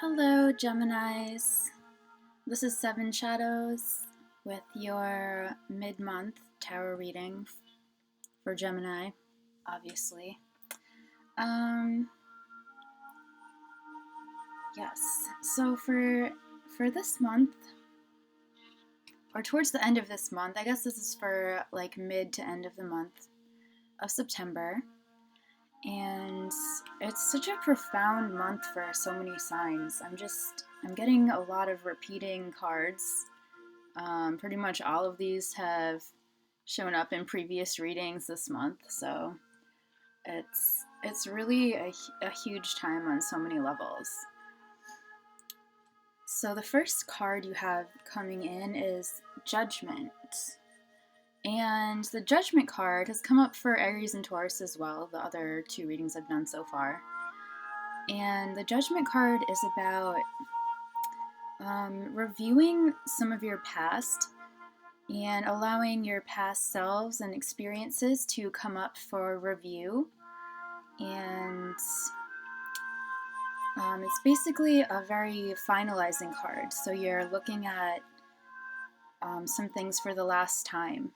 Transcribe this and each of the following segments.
Hello, Geminis. This is Seven Shadows with your mid-month tarot reading for Gemini, obviously. Um, yes. So for this month, or towards the end of this month, I guess this is for like mid to end of the month of September. And it's such a profound month for so many signs. I'm getting a lot of repeating cards. Pretty much all of these have shown up in previous readings this month, so it's really a huge time on so many levels. So the first card you have coming in is Judgment. And the Judgment card has come up for Aries and Taurus as well, the other two readings I've done so far. And the Judgment card is about reviewing some of your past and allowing your past selves and experiences to come up for review. And it's basically a very finalizing card. So you're looking at some things for the last time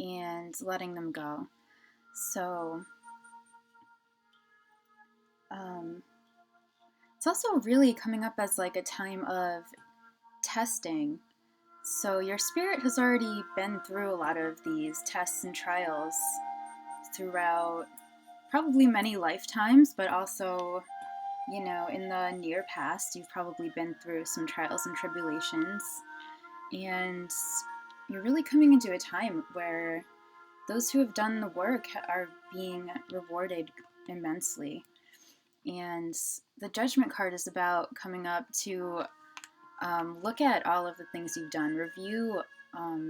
and letting them go. So it's also really coming up as like a time of testing. So your spirit has already been through a lot of these tests and trials throughout probably many lifetimes, but also, in the near past, you've probably been through some trials and tribulations. And you're really coming into a time where those who have done the work are being rewarded immensely. And the Judgment card is about coming up to look at all of the things you've done, review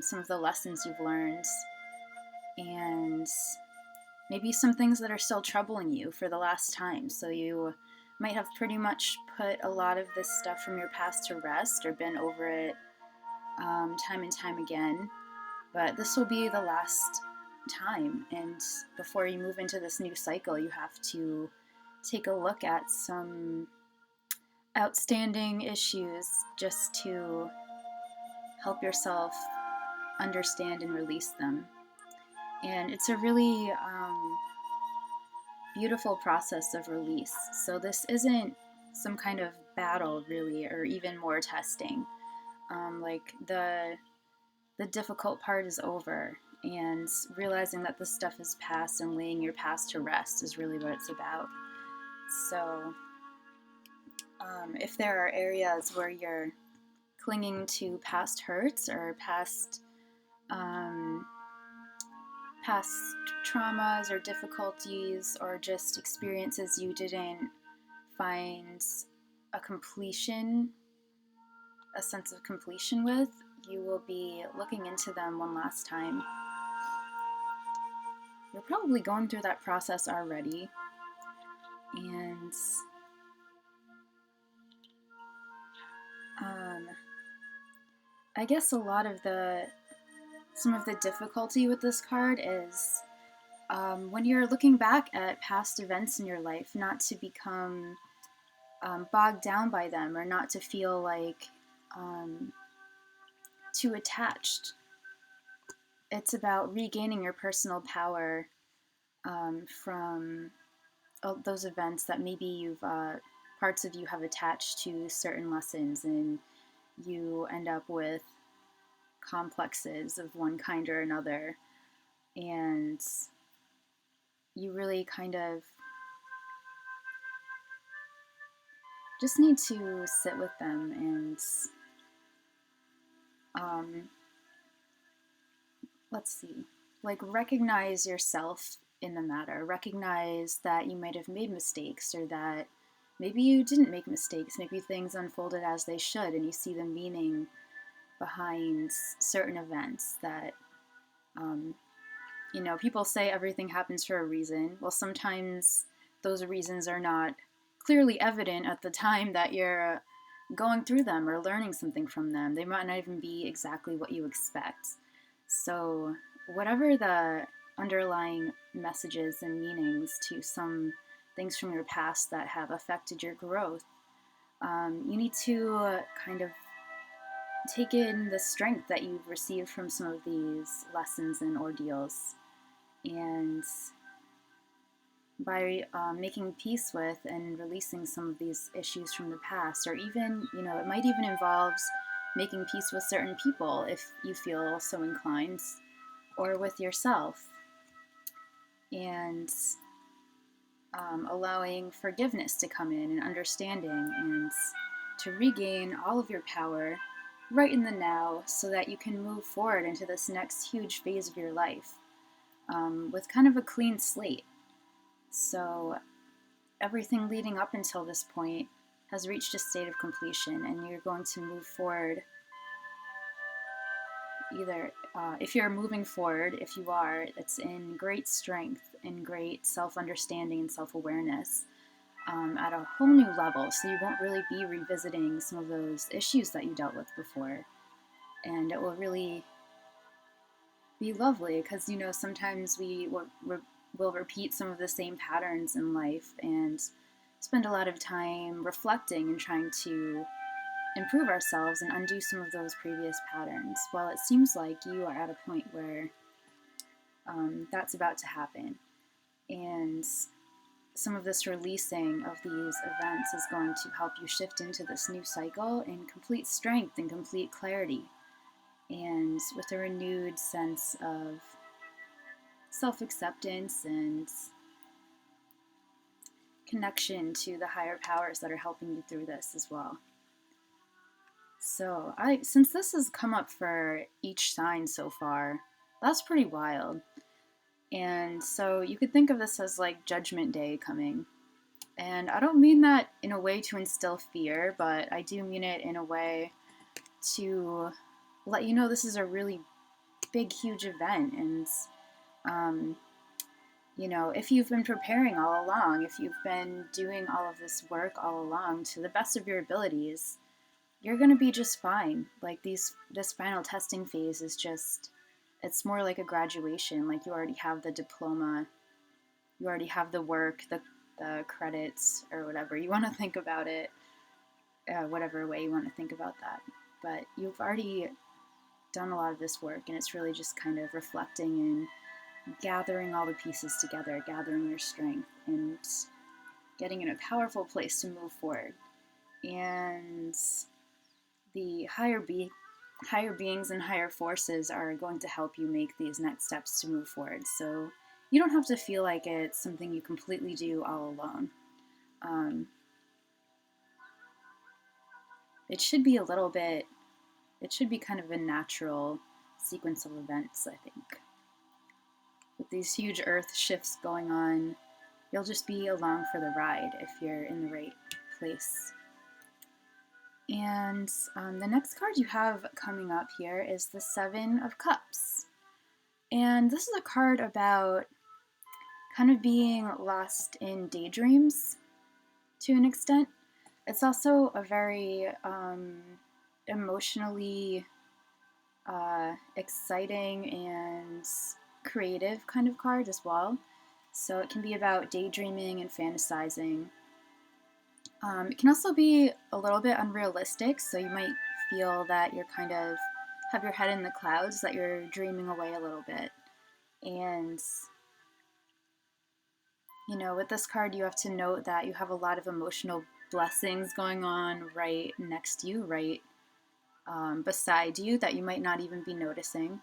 some of the lessons you've learned, and maybe some things that are still troubling you for the last time. So you might have pretty much put a lot of this stuff from your past to rest or been over it time and time again. But this will be the last time. And before you move into this new cycle, you have to take a look at some outstanding issues just to help yourself understand and release them. And it's a really beautiful process of release. So this isn't some kind of battle, really, or even more testing. Like the difficult part is over, and realizing that this stuff is past and laying your past to rest is really what it's about. So if there are areas where you're clinging to past hurts or past traumas or difficulties or just experiences you didn't find a sense of completion with, you will be looking into them one last time. You're probably going through that process already, and I guess a lot of some of the difficulty with this card is when you're looking back at past events in your life, not to become bogged down by them or not to feel like too attached. It's about regaining your personal power from those events that maybe parts of you have attached to certain lessons, and you end up with complexes of one kind or another, and you really kind of just need to sit with them and let's see, like recognize yourself in the matter. Recognize that you might have made mistakes, or that maybe you didn't make mistakes. Maybe things unfolded as they should, and you see the meaning behind certain events that, people say everything happens for a reason. Well, sometimes those reasons are not clearly evident at the time that you're going through them or learning something from them. They might not even be exactly what you expect. So, whatever the underlying messages and meanings to some things from your past that have affected your growth, You need to kind of take in the strength that you've received from some of these lessons and ordeals, and by making peace with and releasing some of these issues from the past, or even, it might even involve making peace with certain people if you feel so inclined, or with yourself, and allowing forgiveness to come in and understanding, and to regain all of your power right in the now so that you can move forward into this next huge phase of your life with kind of a clean slate. So everything leading up until this point has reached a state of completion, and you're going to move forward. Either if you're moving forward, if you are, it's in great strength and great self-understanding and self-awareness at a whole new level, so you won't really be revisiting some of those issues that you dealt with before. And it will really be lovely, because sometimes we will repeat some of the same patterns in life and spend a lot of time reflecting and trying to improve ourselves and undo some of those previous patterns. Well, it seems like you are at a point where that's about to happen, and some of this releasing of these events is going to help you shift into this new cycle in complete strength and complete clarity, and with a renewed sense of self-acceptance and connection to the higher powers that are helping you through this as well. So since this has come up for each sign so far, that's pretty wild. And so you could think of this as like Judgment Day coming. And I don't mean that in a way to instill fear, but I do mean it in a way to let you know this is a really big, huge event. And, if you've been preparing all along, if you've been doing all of this work all along to the best of your abilities, you're going to be just fine. Like this final testing phase is it's more like a graduation. Like you already have the diploma, you already have the work, the credits, or whatever you want to think about it, whatever way you want to think about that. But you've already done a lot of this work, and it's really just kind of reflecting and gathering all the pieces together, gathering your strength, and getting in a powerful place to move forward. And the higher beings and higher forces are going to help you make these next steps to move forward. So you don't have to feel like it's something you completely do all alone. It should be kind of a natural sequence of events, I think. With these huge earth shifts going on, you'll just be along for the ride if you're in the right place. And the next card you have coming up here is the Seven of Cups. And this is a card about kind of being lost in daydreams to an extent. It's also a very emotionally exciting and creative kind of card as well. So it can be about daydreaming and fantasizing. It can also be a little bit unrealistic, so you might feel that you're kind of have your head in the clouds, that you're dreaming away a little bit. And, with this card, you have to note that you have a lot of emotional blessings going on right next to you, right beside you, that you might not even be noticing.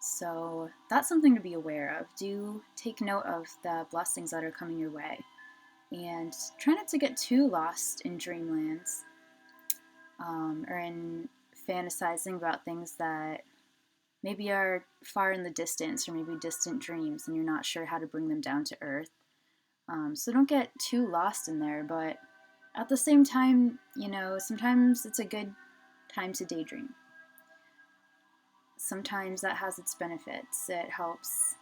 So that's something to be aware of. Do take note of the blessings that are coming your way. And try not to get too lost in dreamlands or in fantasizing about things that maybe are far in the distance, or maybe distant dreams, and you're not sure how to bring them down to earth. So don't get too lost in there, but at the same time, sometimes it's a good time to daydream. Sometimes that has its benefits. It helps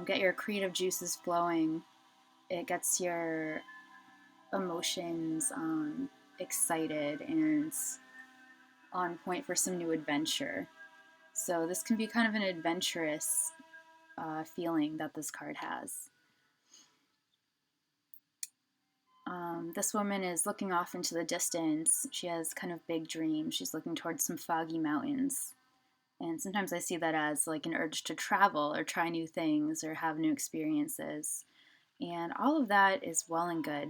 get your creative juices flowing. It gets your emotions excited and on point for some new adventure. So this can be kind of an adventurous feeling that this card has. This woman is looking off into the distance. She has kind of big dreams. She's looking towards some foggy mountains. And sometimes I see that as like an urge to travel or try new things or have new experiences. And all of that is well and good.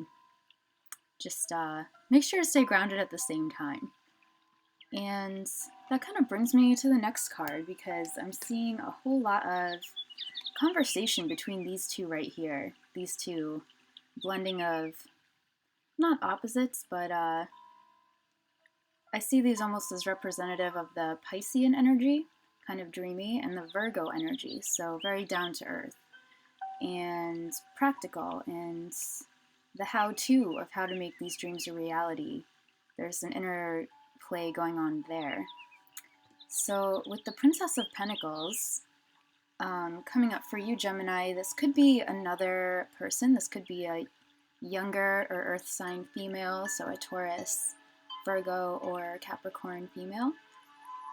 Just make sure to stay grounded at the same time. And that kind of brings me to the next card because I'm seeing a whole lot of conversation between these two right here. These two blending of not opposites, but I see these almost as representative of the Piscean energy, kind of dreamy, and the Virgo energy, so very down to earth and practical, and the how-to of how to make these dreams a reality. There's an inner play going on there. So with the Princess of Pentacles coming up for you, Gemini, this could be another person. This could be a younger or earth sign female, so a Taurus, Virgo, or Capricorn female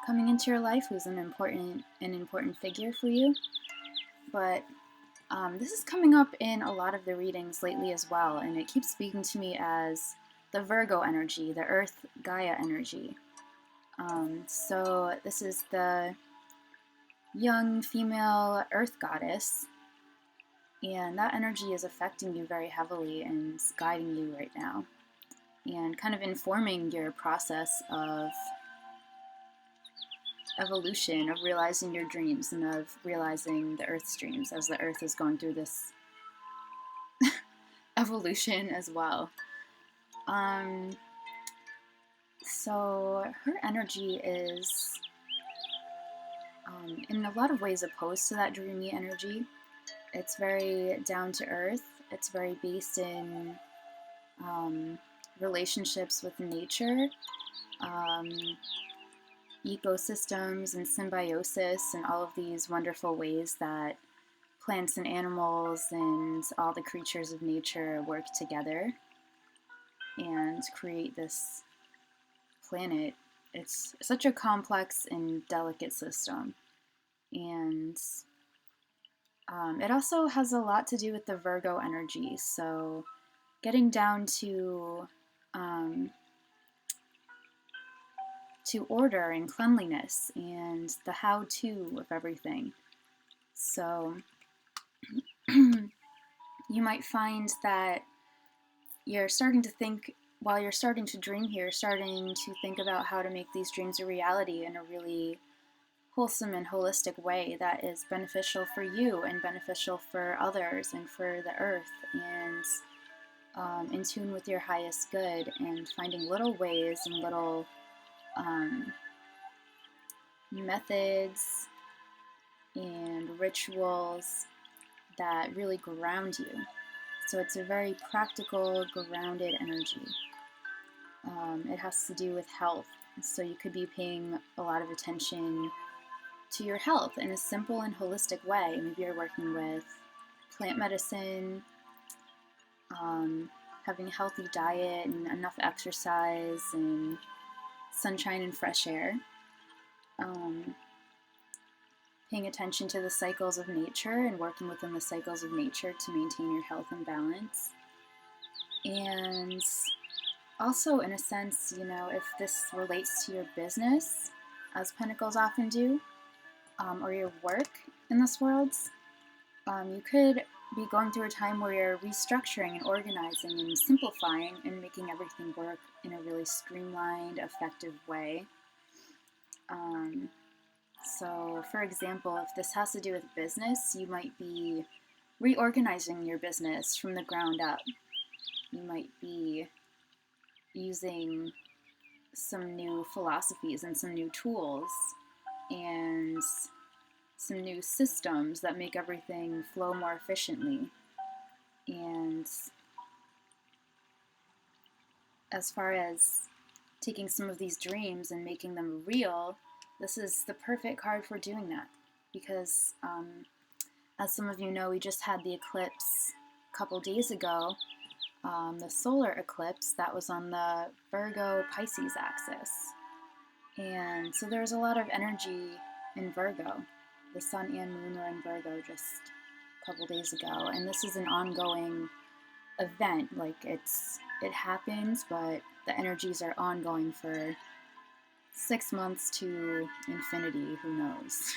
coming into your life who's an important figure for you. But this is coming up in a lot of the readings lately as well, and it keeps speaking to me as the Virgo energy, the Earth Gaia energy. So this is the young female Earth goddess, and that energy is affecting you very heavily and guiding you right now, and kind of informing your process of evolution, of realizing your dreams and of realizing the Earth's dreams as the Earth is going through this evolution as well. So her energy is in a lot of ways opposed to that dreamy energy. It's very down to earth. It's very based in relationships with nature, ecosystems and symbiosis, and all of these wonderful ways that plants and animals and all the creatures of nature work together and create this planet. It's such a complex and delicate system, and it also has a lot to do with the Virgo energy, so getting down to order and cleanliness and the how-to of everything. So you might find that you're starting to think, while you're starting to dream here, starting to think about how to make these dreams a reality in a really wholesome and holistic way that is beneficial for you and beneficial for others and for the earth, and in tune with your highest good, and finding little ways and little methods and rituals that really ground you. So it's a very practical, grounded energy. It has to do with health. So you could be paying a lot of attention to your health in a simple and holistic way. Maybe you're working with plant medicine, having a healthy diet and enough exercise and sunshine and fresh air. Paying attention to the cycles of nature and working within the cycles of nature to maintain your health and balance. And also, in a sense, if this relates to your business, as Pentacles often do, or your work in this world, you could be going through a time where you're restructuring and organizing and simplifying and making everything work in a really streamlined, effective way. So, for example, if this has to do with business, you might be reorganizing your business from the ground up. You might be using some new philosophies and some new tools and some new systems that make everything flow more efficiently. And as far as taking some of these dreams and making them real, this is the perfect card for doing that, because as some of you know, we just had the eclipse a couple days ago, the solar eclipse that was on the Virgo-Pisces axis. And so there's a lot of energy in Virgo. The sun and moon were in Virgo just a couple days ago, and this is an ongoing event, like it happens, but the energies are ongoing for 6 months to infinity, who knows.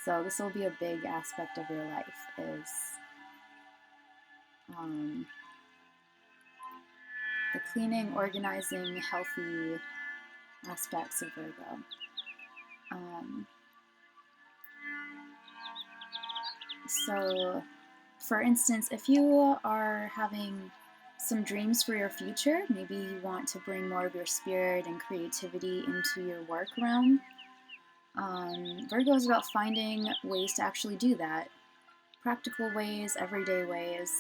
So this will be a big aspect of your life, is the cleaning, organizing, healthy aspects of Virgo. So, for instance, if you are having some dreams for your future, maybe you want to bring more of your spirit and creativity into your work realm. Virgo is about finding ways to actually do that. Practical ways, everyday ways,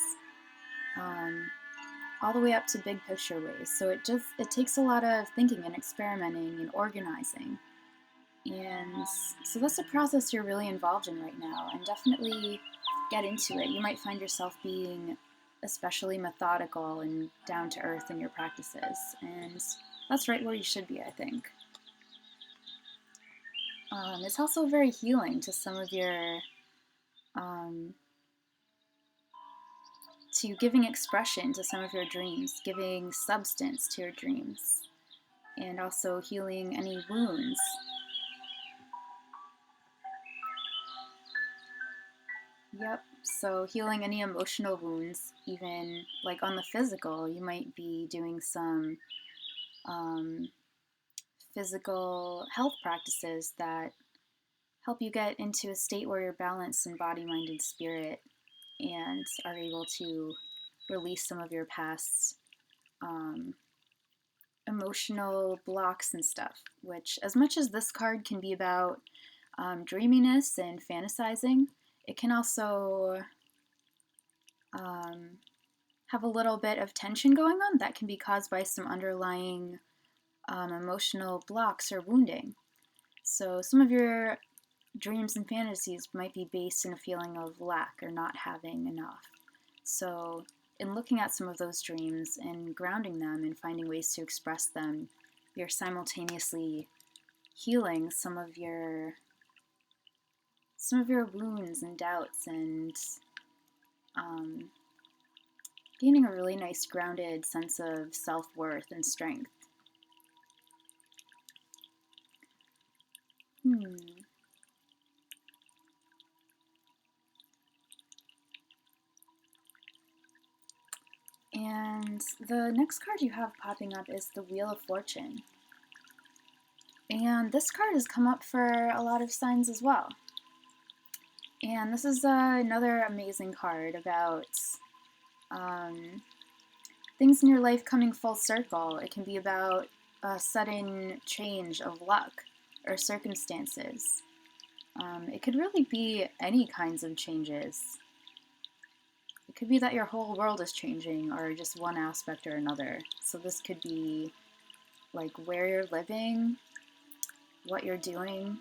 all the way up to big picture ways. So it takes a lot of thinking and experimenting and organizing. And so that's a process you're really involved in right now, and definitely get into it. You might find yourself being especially methodical and down to earth in your practices, and that's right where you should be, I think. It's also very healing to some of your, to giving expression to some of your dreams, giving substance to your dreams, and also healing any wounds. Yep, so healing any emotional wounds, even like on the physical, you might be doing some physical health practices that help you get into a state where you're balanced in body, mind, and spirit, and are able to release some of your past emotional blocks and stuff, which, as much as this card can be about dreaminess and fantasizing, it can also have a little bit of tension going on that can be caused by some underlying emotional blocks or wounding. So some of your dreams and fantasies might be based in a feeling of lack or not having enough. So in looking at some of those dreams and grounding them and finding ways to express them, you're simultaneously healing some of your wounds and doubts, and gaining a really nice grounded sense of self-worth and strength. And the next card you have popping up is the Wheel of Fortune. And this card has come up for a lot of signs as well. And this is another amazing card about things in your life coming full circle. It can be about a sudden change of luck or circumstances. It could really be any kinds of changes. It could be that your whole world is changing, or just one aspect or another. So this could be like where you're living, what you're doing,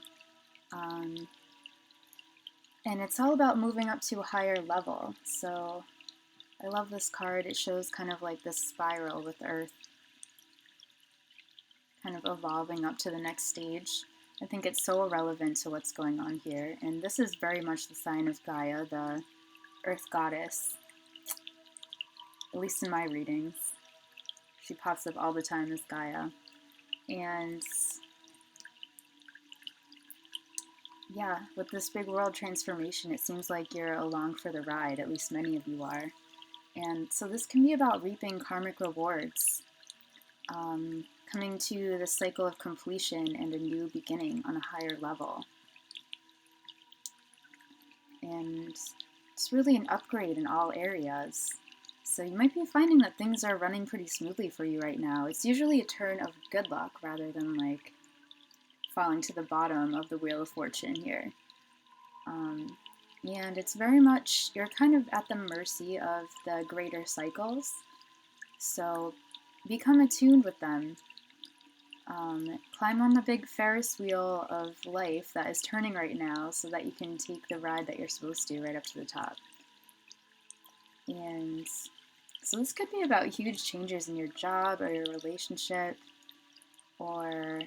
and it's all about moving up to a higher level. So I love this card. It shows kind of like this spiral with Earth kind of evolving up to the next stage. I think it's so relevant to what's going on here. And this is very much the sign of Gaia, the Earth goddess, at least in my readings. She pops up all the time as Gaia. And yeah, with this big world transformation, it seems like you're along for the ride, at least many of you are. And so this can be about reaping karmic rewards, coming to the cycle of completion and a new beginning on a higher level. And it's really an upgrade in all areas. So you might be finding that things are running pretty smoothly for you right now. It's usually a turn of good luck rather than like falling to the bottom of the Wheel of Fortune here. And it's very much, you're kind of at the mercy of the greater cycles. So become attuned with them. Climb on the big Ferris wheel of life that is turning right now so that you can take the ride that you're supposed to right up to the top. And so this could be about huge changes in your job or your relationship, or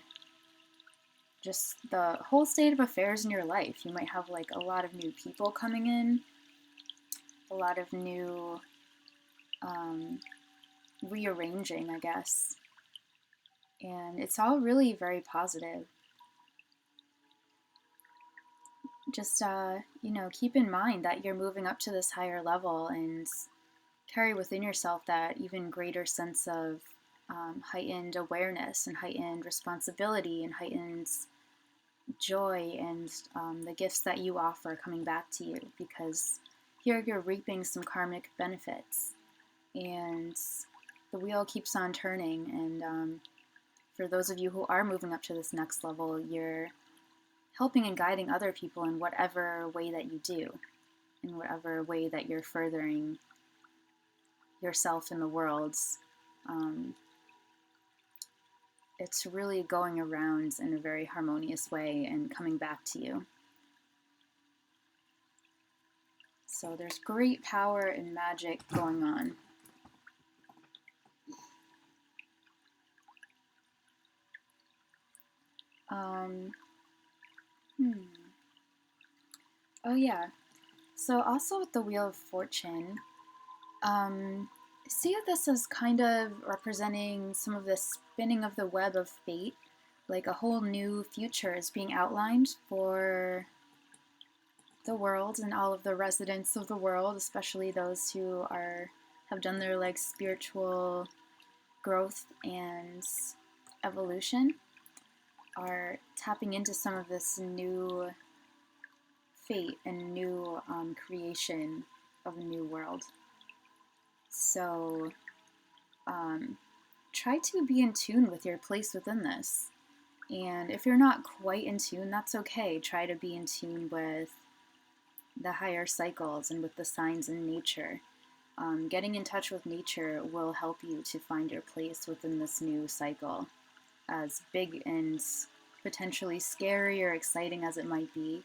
just the whole state of affairs in your life. You might have like a lot of new people coming in, a lot of new rearranging, I guess. And it's all really very positive. Just, keep in mind that you're moving up to this higher level and carry within yourself that even greater sense of heightened awareness and heightened responsibility and heightened joy and the gifts that you offer coming back to you, because here you're reaping some karmic benefits and the wheel keeps on turning. And for those of you who are moving up to this next level, you're helping and guiding other people in whatever way that you do, in whatever way that you're furthering yourself in the world. It's really going around in a very harmonious way and coming back to you. So there's great power and magic going on. Oh yeah. So also with the Wheel of Fortune, see this as kind of representing some of the spinning of the web of fate, like a whole new future is being outlined for the world and all of the residents of the world, especially those who have done their like spiritual growth and evolution, are tapping into some of this new fate and new creation of a new world. So try to be in tune with your place within this. And if you're not quite in tune, that's okay. Try to be in tune with the higher cycles and with the signs in nature. Getting in touch with nature will help you to find your place within this new cycle. As big and potentially scary or exciting as it might be,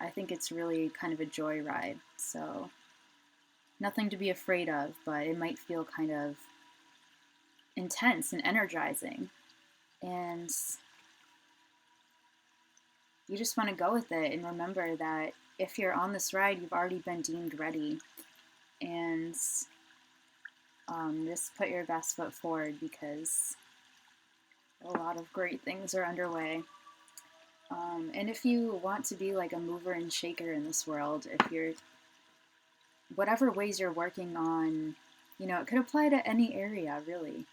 I think it's really kind of a joyride. So nothing to be afraid of, but it might feel kind of intense and energizing. And you just want to go with it and remember that if you're on this ride, you've already been deemed ready. And just put your best foot forward, because a lot of great things are underway. And if you want to be like a mover and shaker in this world, if you're, whatever ways you're working on, it could apply to any area, really.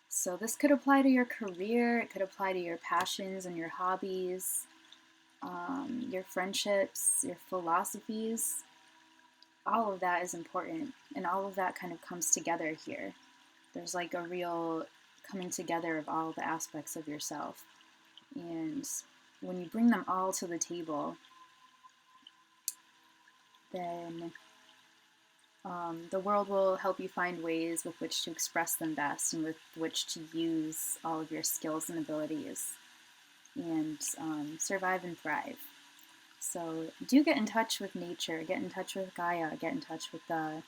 So this could apply to your career, it could apply to your passions and your hobbies, your friendships, your philosophies. All of that is important, and all of that kind of comes together here. There's like a real coming together of all the aspects of yourself. And when you bring them all to the table, then the world will help you find ways with which to express them best and with which to use all of your skills and abilities and survive and thrive. So do get in touch with nature, get in touch with Gaia, get in touch with the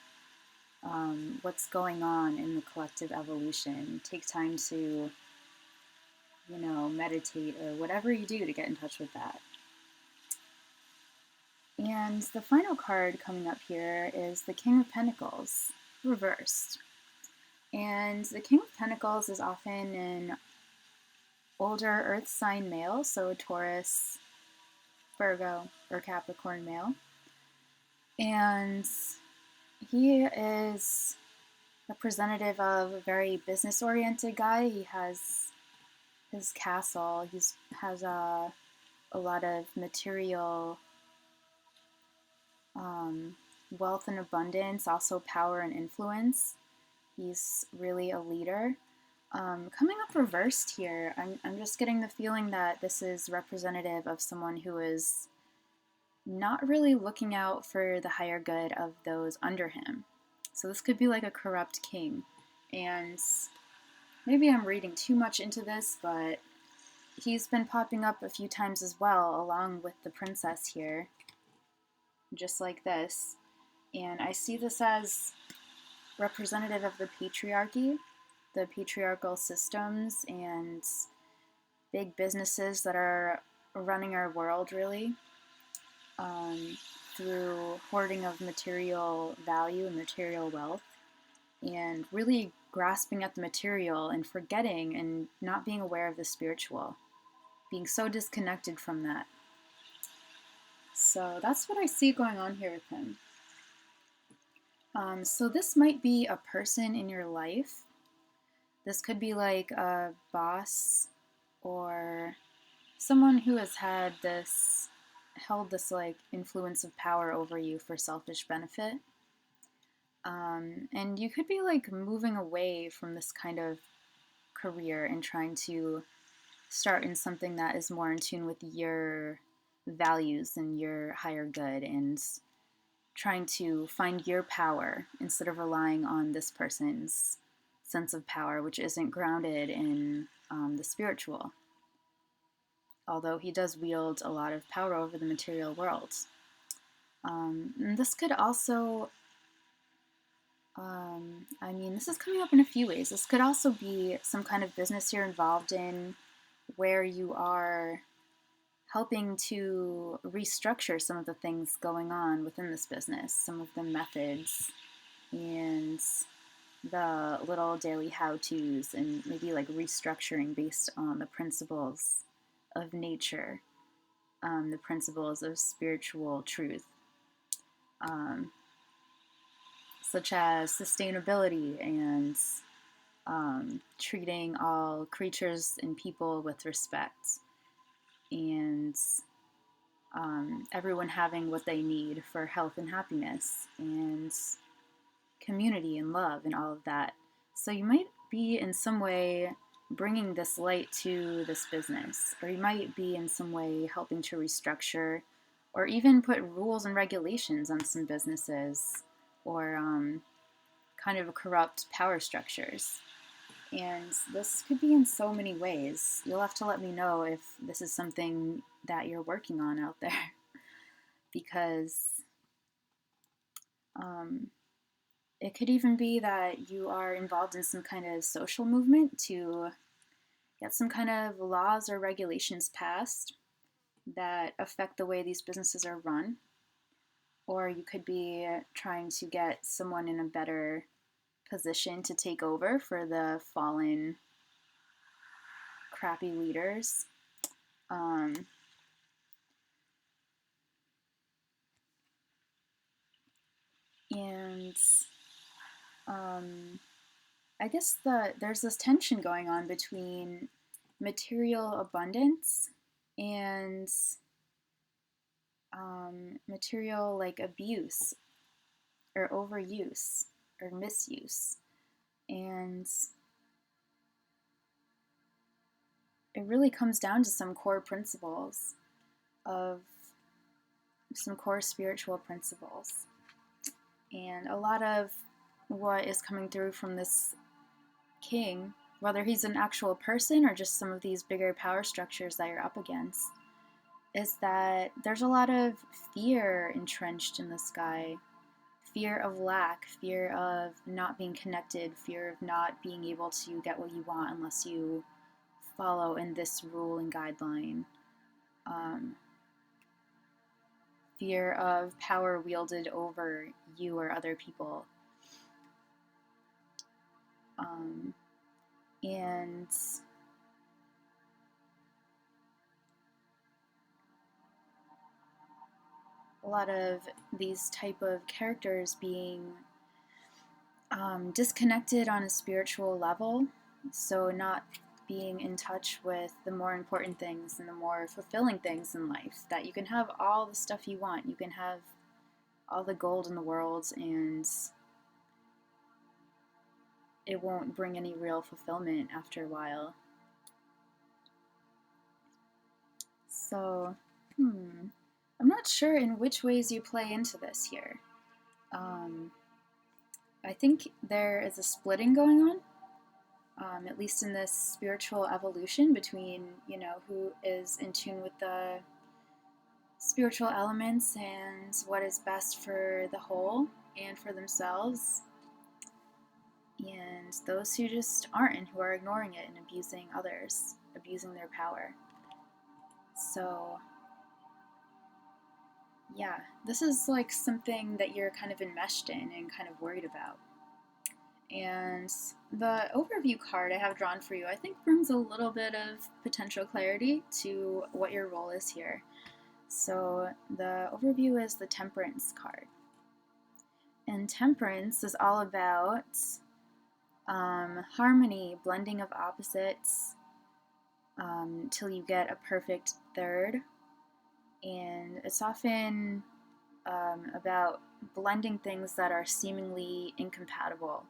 what's going on in the collective evolution. Take time to, meditate or whatever you do to get in touch with that. And the final card coming up here is the King of Pentacles, reversed. And the King of Pentacles is often an older earth sign male, so a Taurus, Virgo, or Capricorn male. And he is representative of a very business-oriented guy. He has his castle. He has a lot of material wealth and abundance, also power and influence. He's really a leader. Coming up reversed here, I'm just getting the feeling that this is representative of someone who is not really looking out for the higher good of those under him. So this could be like a corrupt king. And maybe I'm reading too much into this, but he's been popping up a few times as well, along with the princess here, just like this. And I see this as representative of the patriarchy, the patriarchal systems and big businesses that are running our world, really. through hoarding of material value and material wealth, and really grasping at the material and forgetting and not being aware of the spiritual, being so disconnected from that. So that's what I see going on here with him. So this might be a person in your life. This could be like a boss or someone who has held this like influence of power over you for selfish benefit. And you could be like moving away from this kind of career and trying to start in something that is more in tune with your values and your higher good, and trying to find your power instead of relying on this person's sense of power, which isn't grounded in the spiritual. Although he does wield a lot of power over the material world. And this could also, this is coming up in a few ways. This could also be some kind of business you're involved in where you are helping to restructure some of the things going on within this business, some of the methods and the little daily how-tos, and maybe like restructuring based on the principles of nature, the principles of spiritual truth, such as sustainability and treating all creatures and people with respect, and everyone having what they need for health and happiness and community and love and all of that. So you might be in some way bringing this light to this business, or you might be in some way helping to restructure or even put rules and regulations on some businesses, or kind of corrupt power structures. And this could be in so many ways. You'll have to let me know if this is something that you're working on out there, because it could even be that you are involved in some kind of social movement to get some kind of laws or regulations passed that affect the way these businesses are run. Or you could be trying to get someone in a better position to take over for the fallen, crappy leaders. I guess there's this tension going on between material abundance and material like abuse or overuse or misuse. And it really comes down to some core principles of some core spiritual principles. And a lot of what is coming through from this king, whether he's an actual person or just some of these bigger power structures that you're up against, is that there's a lot of fear entrenched in this guy. Fear of lack, fear of not being connected, fear of not being able to get what you want unless you follow in this rule and guideline. Fear of power wielded over you or other people. And a lot of these type of characters being disconnected on a spiritual level, so not being in touch with the more important things and the more fulfilling things in life, that you can have all the stuff you want, you can have all the gold in the world, and it won't bring any real fulfillment after a while. So, I'm not sure in which ways you play into this here. I think there is a splitting going on, at least in this spiritual evolution between, who is in tune with the spiritual elements and what is best for the whole and for themselves, and those who just aren't and who are ignoring it and abusing others, abusing their power. So yeah, this is like something that you're kind of enmeshed in and kind of worried about. And the overview card I have drawn for you, I think, brings a little bit of potential clarity to what your role is here. So the overview is the Temperance card. And Temperance is all about harmony, blending of opposites till you get a perfect third. And it's often about blending things that are seemingly incompatible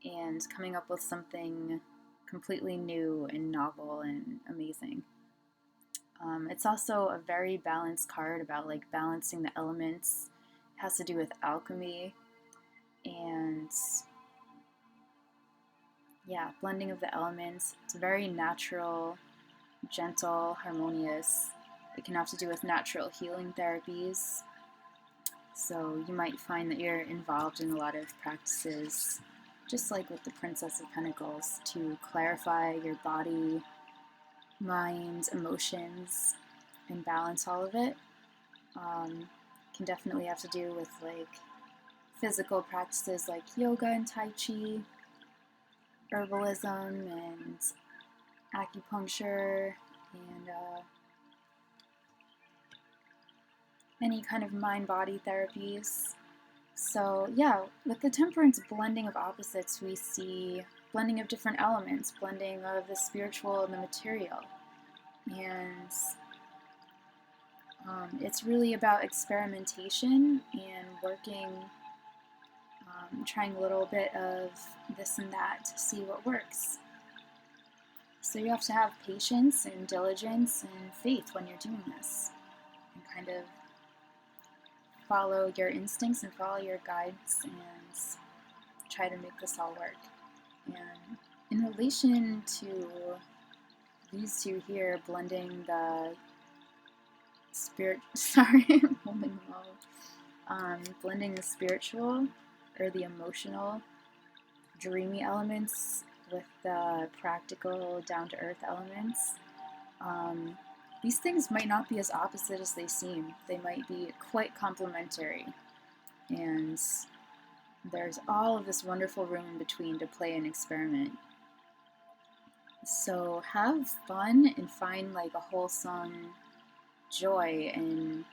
and coming up with something completely new and novel and amazing. It's also a very balanced card about like balancing the elements. It has to do with alchemy and yeah, blending of the elements. It's very natural, gentle, harmonious. It can have to do with natural healing therapies. So you might find that you're involved in a lot of practices, just like with the Princess of Pentacles, to clarify your body, mind, emotions, and balance all of it. Can definitely have to do with like physical practices like yoga and Tai Chi, herbalism and acupuncture, and any kind of mind-body therapies. So yeah, with the Temperance blending of opposites, we see blending of different elements, blending of the spiritual and the material. And it's really about experimentation and working, trying a little bit of this and that to see what works. So you have to have patience and diligence and faith when you're doing this, and kind of follow your instincts and follow your guides and try to make this all work. And in relation to these two here, blending the spirit, sorry, I'm holding them all. Blending the spiritual or the emotional, dreamy elements with the practical, down-to-earth elements. These things might not be as opposite as they seem. They might be quite complementary. And there's all of this wonderful room in between to play and experiment. So have fun and find like a wholesome joy in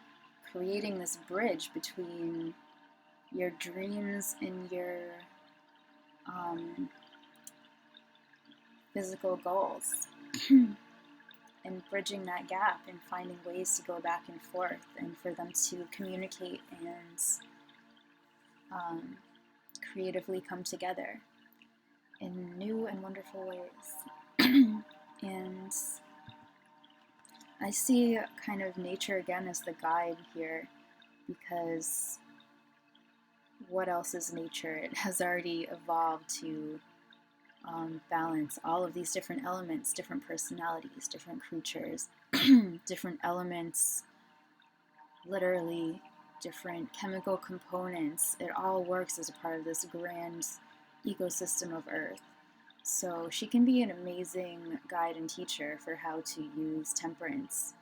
creating this bridge between your dreams and your physical goals. And bridging that gap and finding ways to go back and forth and for them to communicate and creatively come together in new and wonderful ways. And I see kind of nature again as the guide here, because what else is nature? It has already evolved to balance all of these different elements, different personalities, different creatures, different elements, literally different chemical components. It all works as a part of this grand ecosystem of Earth. So she can be an amazing guide and teacher for how to use temperance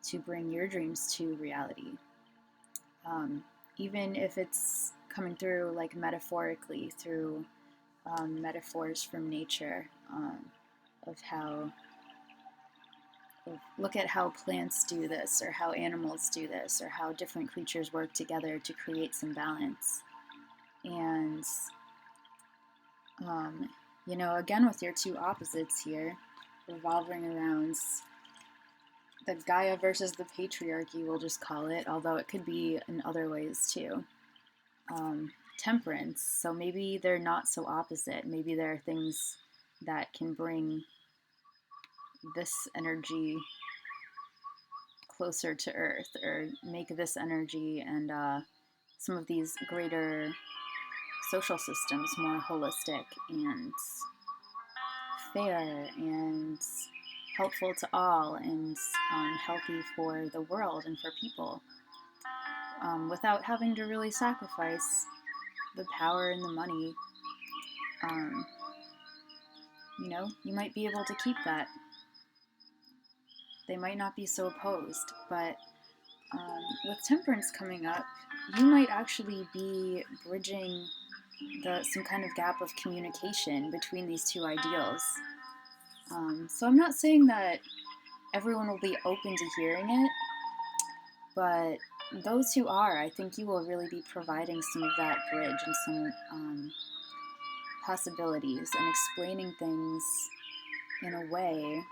to bring your dreams to reality. Even if it's coming through like metaphorically through metaphors from nature, of how, look at how plants do this, or how animals do this, or how different creatures work together to create some balance. And, again, with your two opposites here, revolving around the Gaia versus the patriarchy, we'll just call it, although it could be in other ways too. Temperance, so maybe they're not so opposite. Maybe there are things that can bring this energy closer to Earth, or make this energy and some of these greater social systems more holistic and fair and helpful to all, and healthy for the world and for people, without having to really sacrifice the power and the money. You might be able to keep that. They might not be so opposed, but With temperance coming up, you might actually be bridging some kind of gap of communication between these two ideals. So I'm not saying that everyone will be open to hearing it, but those who are, I think you will really be providing some of that bridge and some possibilities and explaining things in a way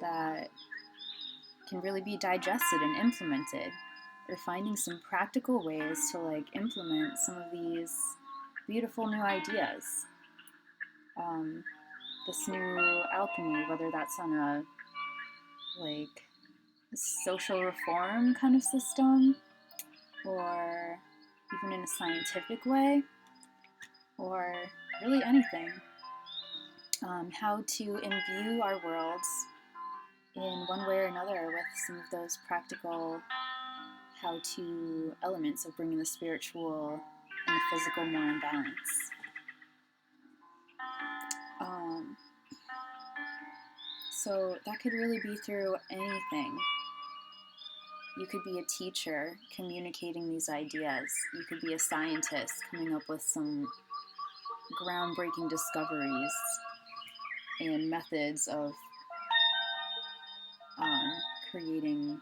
that can really be digested and implemented, or finding some practical ways to like implement some of these beautiful new ideas. This new alchemy, whether that's on a like social reform kind of system, or even in a scientific way, or really anything. How to imbue our worlds in one way or another with some of those practical how-to elements of bringing the spiritual and the physical more in balance. So that could really be through anything. You could be a teacher communicating these ideas. You could be a scientist coming up with some groundbreaking discoveries and methods of creating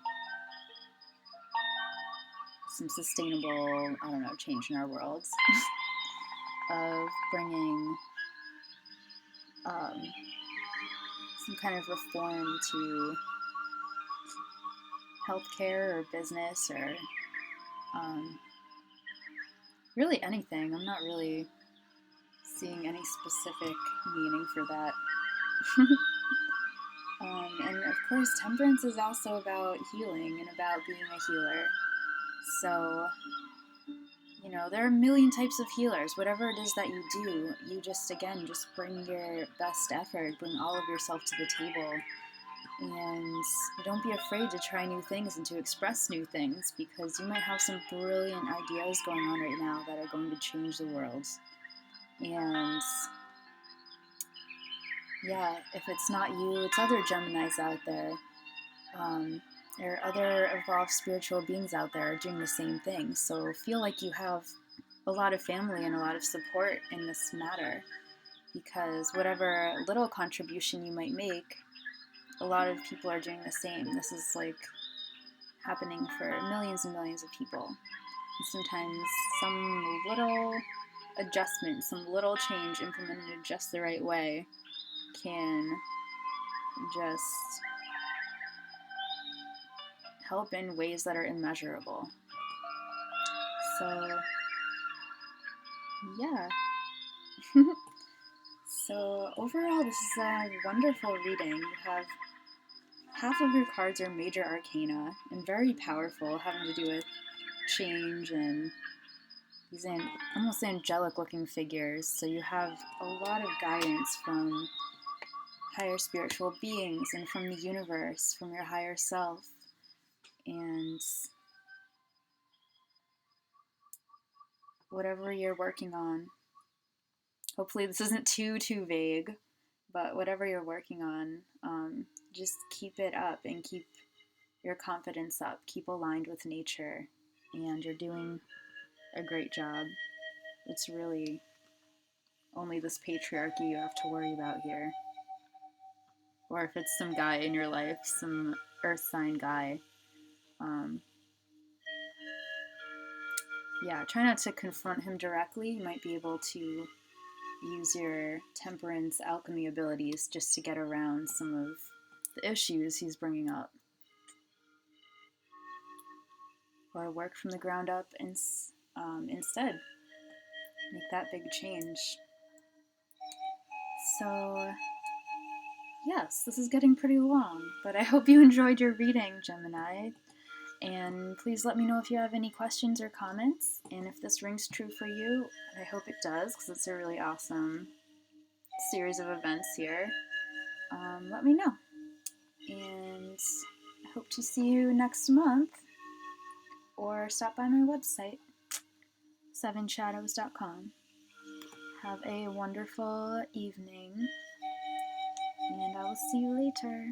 some sustainable, change in our worlds. Of bringing some kind of reform to healthcare or business or really anything. I'm not really seeing any specific meaning for that. And of course, temperance is also about healing and about being a healer. So, there are a million types of healers. Whatever it is that you do, you just bring your best effort, bring all of yourself to the table. And don't be afraid to try new things and to express new things, because you might have some brilliant ideas going on right now that are going to change the world. And yeah, if it's not you, it's other Geminis out there. There are other evolved spiritual beings out there doing the same thing. So feel like you have a lot of family and a lot of support in this matter, because whatever little contribution you might make, a lot of people are doing the same. This is like happening for millions and millions of people. And sometimes some little adjustment, some little change implemented just the right way can just help in ways that are immeasurable. So, yeah. So overall, this is a wonderful reading. You have half of your cards are major arcana and very powerful, having to do with change and these almost angelic looking figures. So you have a lot of guidance from higher spiritual beings and from the universe, from your higher self. And whatever you're working on, hopefully this isn't too vague, but whatever you're working on, just keep it up and keep your confidence up. Keep aligned with nature, and you're doing a great job. It's really only this patriarchy you have to worry about here. Or if it's some guy in your life, some earth sign guy. Try not to confront him directly. You might be able to use your temperance alchemy abilities just to get around some of the issues he's bringing up. Or work from the ground up instead. Make that big change. So, yes, this is getting pretty long, but I hope you enjoyed your reading, Gemini. And please let me know if you have any questions or comments, and if this rings true for you, and I hope it does, because it's a really awesome series of events here. Let me know. And I hope to see you next month, or stop by my website, 7shadows.com. Have a wonderful evening, and I will see you later.